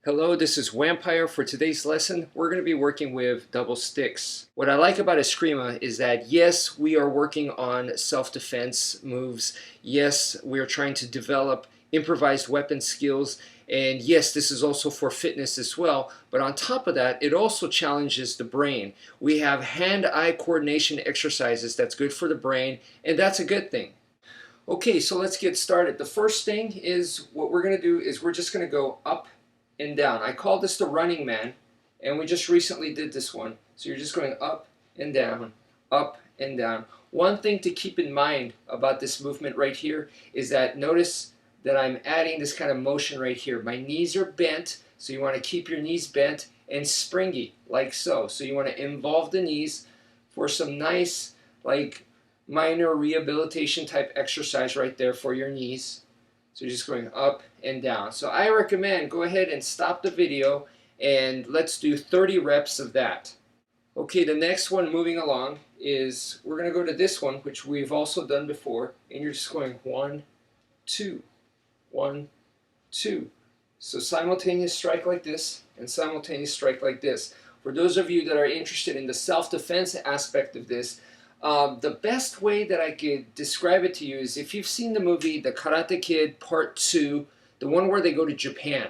Hello, this is wmpyr. For today's lesson, we're going to be working with double sticks. What I like about Eskrima is that yes, we are working on self-defense moves. Yes, we are trying to develop improvised weapon skills. And yes, this is also for fitness as well. But on top of that, it also challenges the brain. We have hand-eye coordination exercises that's good for the brain, and that's a good thing. Okay, so let's get started. The first thing is what we're going to do is we're just going to go up and down. I call this the running man, and we just recently did this one. So you're just going up and down, up and down. One thing to keep in mind about this movement right here is that notice that I'm adding this kind of motion right here. My knees are bent, so you want to keep your knees bent and springy, like so. So you want to involve the knees for some nice, like, minor rehabilitation type exercise right there for your knees. So you're just going up and down. So I recommend go ahead and stop the video and let's do 30 reps of that. Okay, the next one moving along is we're going to go to this one, which we've also done before, and you're just going 1, 2, 1, 2. So simultaneous strike like this and simultaneous strike like this. For those of you that are interested in the self-defense aspect of this, the best way that I could describe it to you is if you've seen the movie The Karate Kid Part 2, the one where they go to Japan.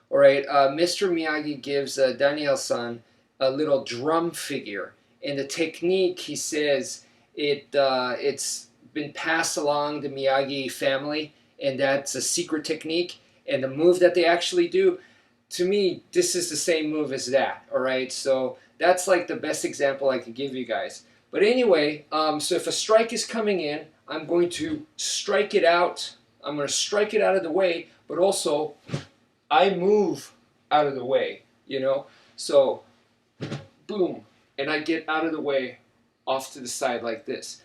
All right, Mr. Miyagi gives Daniel-san a little drum figure. And the technique, he says, it's been passed along the Miyagi family, and that's a secret technique. And the move that they actually do, to me, this is the same move as that. All right, so that's like the best example I could give you guys. But anyway, so if a strike is coming in, I'm going to strike it out. I'm going to strike it out of the way, but also I move out of the way, you know? So, boom, and I get out of the way off to the side like this.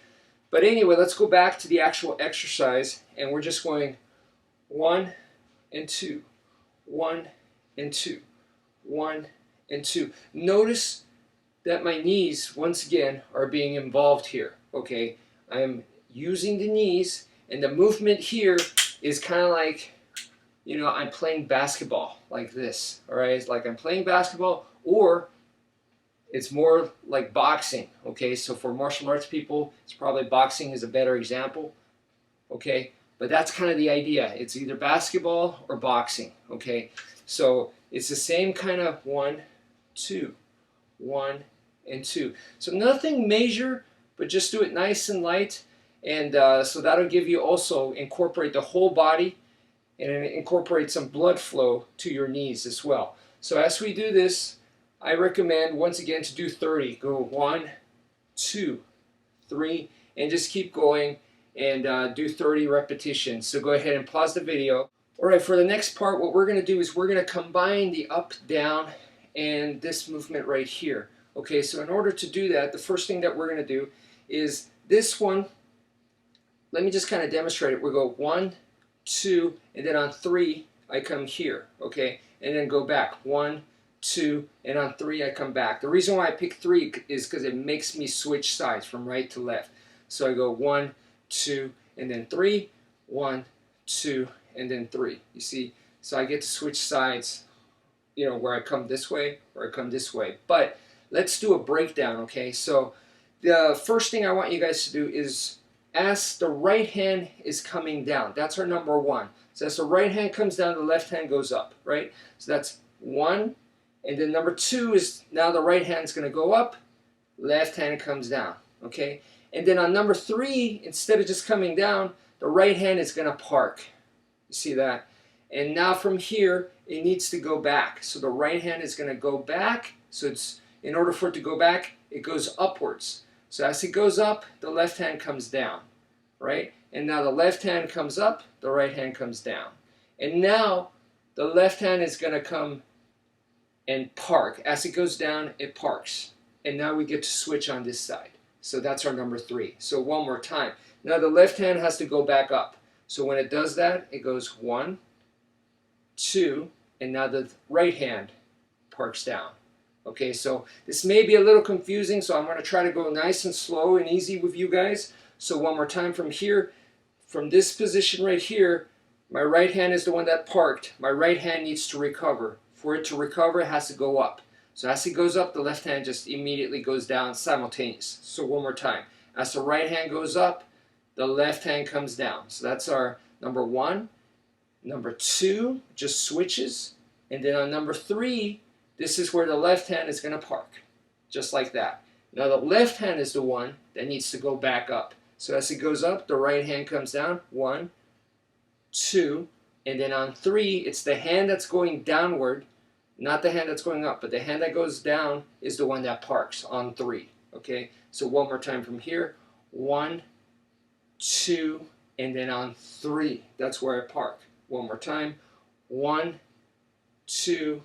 But anyway, let's go back to the actual exercise, and we're just going 1 and 2, 1 and 2, 1 and 2. Notice that my knees, once again, are being involved here, okay? I'm using the knees, and the movement here is kind of like, you know, I'm playing basketball like this, all right? It's like I'm playing basketball, or it's more like boxing, okay? So for martial arts people, it's probably boxing is a better example, okay? But that's kind of the idea. It's either basketball or boxing, okay? So it's the same kind of 1, 2, 1, and 2. So nothing major, but just do it nice and light, and so that'll give you also incorporate the whole body and incorporate some blood flow to your knees as well. So as we do this, I recommend once again to do 30. Go 1, 2, 3, and just keep going and do 30 repetitions. So go ahead and pause the video. All right, for the next part, what we're going to do is we're going to combine the up, down, and this movement right here. Okay, so in order to do that, the first thing that we're going to do is this one. Let me just kind of demonstrate it. We'll go 1, 2, and then on 3, I come here, okay? And then go back. 1, 2, and on 3, I come back. The reason why I pick 3 is because it makes me switch sides from right to left. So I go 1, 2, and then 3, 1, 2, and then 3. You see? So I get to switch sides, you know, where I come this way or I come this way. But let's do a breakdown, okay? So the first thing I want you guys to do is as the right hand is coming down, that's our number 1. So as the right hand comes down, the left hand goes up, right? So that's 1. And then number 2 is now the right hand is going to go up, left hand comes down, okay? And then on number 3, instead of just coming down, the right hand is going to park. You see that? And now from here, it needs to go back. So the right hand is going to go back. So it's in order for it to go back, it goes upwards. So as it goes up, the left hand comes down, right? And now the left hand comes up, the right hand comes down. And now the left hand is going to come and park. As it goes down, it parks. And now we get to switch on this side. So that's our number 3. So one more time. Now the left hand has to go back up. So when it does that, it goes 1, 2, and now the right hand parks down. Okay, so this may be a little confusing, so I'm going to try to go nice and slow and easy with you guys. So one more time from here, from this position right here, my right hand is the one that parked. My right hand needs to recover For it to recover, it has to go up. So as it goes up, the left hand just immediately goes down, simultaneous. So one more time. As the right hand goes up, the left hand comes down. So that's our number 1. Number 2 just switches. And then on number 3, this is where the left hand is going to park. Just like that. Now the left hand is the one that needs to go back up. So as it goes up, the right hand comes down. 1, 2, and then on 3, it's the hand that's going downward, not the hand that's going up, but the hand that goes down is the one that parks on 3. Okay, so one more time from here. 1, 2, and then on 3, that's where I park. One more time. 1, 2,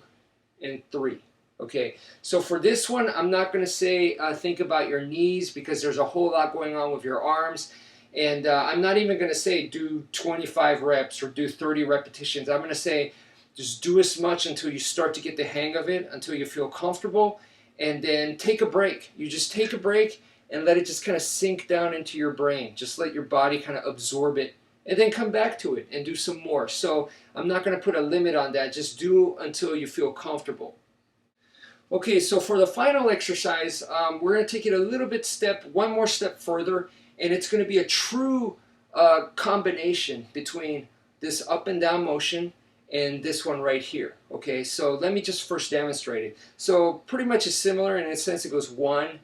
and 3. Okay, so for this one, I'm not going to say think about your knees because there's a whole lot going on with your arms. And I'm not even going to say do 25 reps or do 30 repetitions. I'm going to say just do as much until you start to get the hang of it, until you feel comfortable, and then take a break. You just take a break and let it just kind of sink down into your brain. Just let your body kind of absorb it, and then come back to it and do some more. So I'm not going to put a limit on that. Just do until you feel comfortable. Okay, so for the final exercise, we're going to take it a little bit one more step further, and it's going to be a true combination between this up and down motion and this one right here. Okay, so let me just first demonstrate it. So pretty much it's similar in a sense. It goes 1,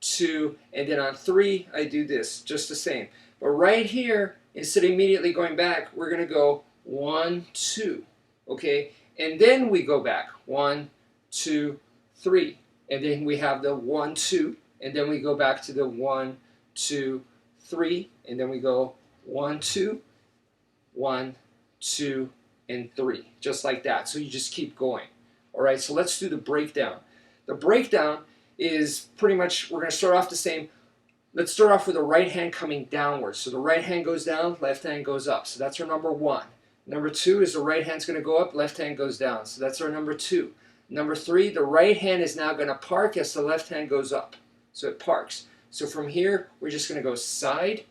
2, and then on 3 I do this, just the same. But right here, instead of immediately going back, we're going to go 1, 2. Okay, and then we go back 1, 2, 3, and then we have the 1, 2, and then we go back to the 1, 2, 3, and then we go 1, 2, 1, 2, and 3, just like that. So you just keep going. All right, so let's do the breakdown. The breakdown is pretty much, we're going to start off the same. Let's start off with the right hand coming downwards. So the right hand goes down, left hand goes up. So that's our number 1. Number 2 is the right hand's going to go up, left hand goes down. So that's our number 2. Number 3, the right hand is now going to park as the left hand goes up. So it parks. So from here, we're just going to go side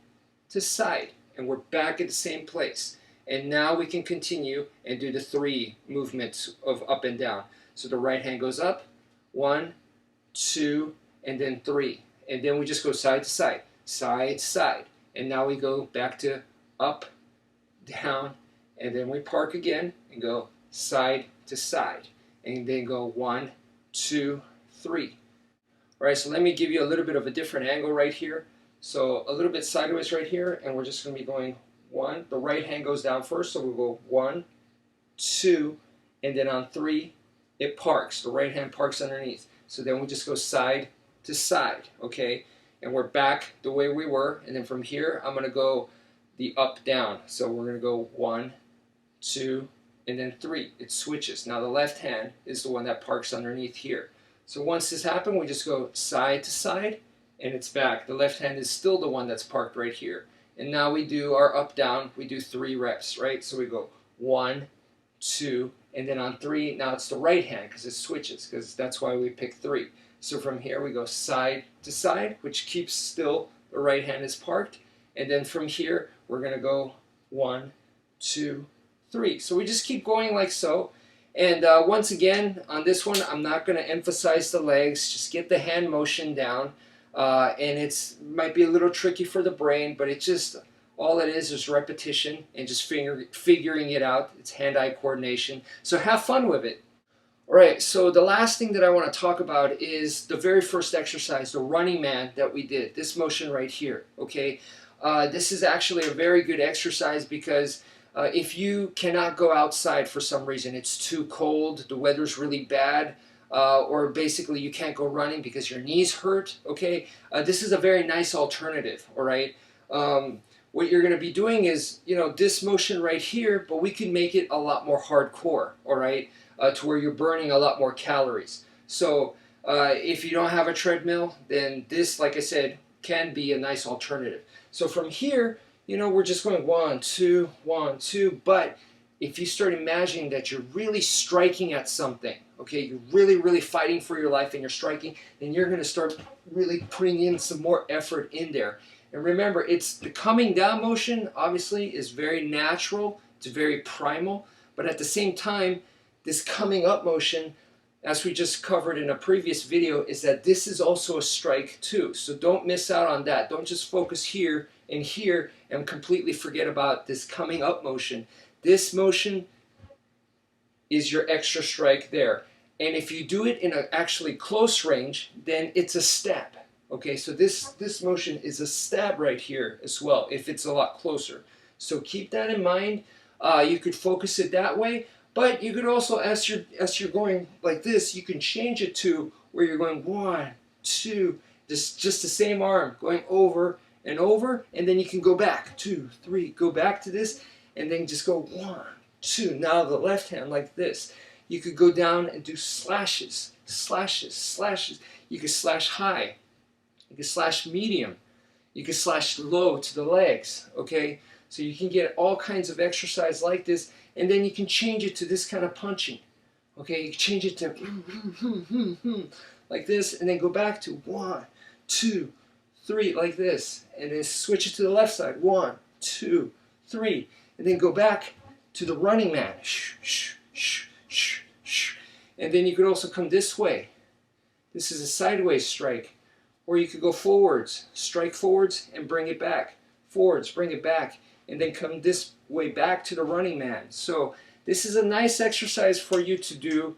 to side, and we're back at the same place. And now we can continue and do the 3 movements of up and down. So the right hand goes up, 1, 2, and then 3. And then we just go side to side, side to side. And now we go back to up, down, and then we park again and go side to side. And then go 1, 2, 3. All right, so let me give you a little bit of a different angle right here. So a little bit sideways right here, and we're just going to be going 1. The right hand goes down first, so we'll go 1, 2, and then on 3, it parks. The right hand parks underneath. So then we just go side to side, okay? And we're back the way we were, and then from here, I'm going to go the up, down. So we're going to go 1, 2, and then 3. It switches. Now the left hand is the one that parks underneath here. So once this happens, we just go side to side, and it's back. The left hand is still the one that's parked right here. And now we do our up, down. We do 3 reps, right? So we go 1, 2, and then on 3, now it's the right hand because it switches, because that's why we pick 3. So from here, we go side to side, which keeps still the right hand is parked. And then from here, we're going to go 1, 2, 3. So we just keep going like so. And once again, on this one, I'm not going to emphasize the legs. Just get the hand motion down. And it might be a little tricky for the brain, but it's just, all it is repetition and just figuring it out. It's hand-eye coordination. So have fun with it. All right, so the last thing that I want to talk about is the very first exercise, the running man that we did, this motion right here, okay? This is actually a very good exercise because if you cannot go outside for some reason, it's too cold, the weather's really bad, or basically you can't go running because your knees hurt, okay? This is a very nice alternative, all right? What you're going to be doing is, this motion right here, but we can make it a lot more hardcore, all right? To where you're burning a lot more calories. So if you don't have a treadmill, then this, like I said, can be a nice alternative. So from here, we're just going 1, 2, 1, 2. But if you start imagining that you're really striking at something, okay, you're really, really fighting for your life and you're striking, then you're going to start really putting in some more effort in there. And remember, it's the coming down motion, obviously, is very natural. It's very primal. But at the same time, this coming up motion, as we just covered in a previous video, is that this is also a strike too. So don't miss out on that. Don't just focus here and completely forget about this coming up motion. This motion is your extra strike there. And if you do it in an actually close range, then it's a stab. Okay, so this motion is a stab right here as well, if it's a lot closer. So keep that in mind. You could focus it that way, but you could also, as you're going like this, you can change it to where you're going 1, 2, just the same arm going over and over, and then you can go back 2, 3, go back to this, and then just go 1, 2. Now the left hand like this. You could go down and do slashes, slashes, slashes. You could slash high. You can slash medium. You can slash low to the legs, okay? So you can get all kinds of exercise like this, and then you can change it to this kind of punching, okay? You can change it to like this, and then go back to 1, 2, 3, like this, and then switch it to the left side, 1, 2, 3, and then go back to the running man, and then you could also come this way. This is a sideways strike. Or you could go forwards, strike forwards and bring it back. Forwards, bring it back, and then come this way back to the running man. So this is a nice exercise for you to do.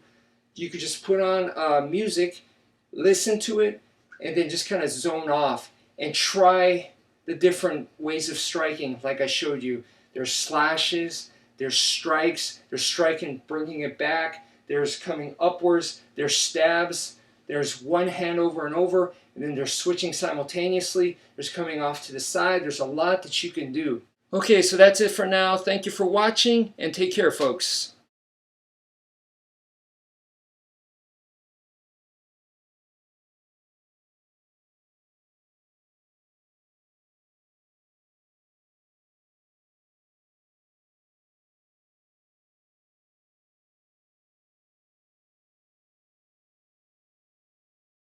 You could just put on music, listen to it, and then just kind of zone off and try the different ways of striking like I showed you. There's slashes, there's strikes, there's striking, bringing it back, there's coming upwards, there's stabs, there's one hand over and over, and then there's switching simultaneously, there's coming off to the side. There's a lot that you can do. Okay, so that's it for now. Thank you for watching, and take care, folks.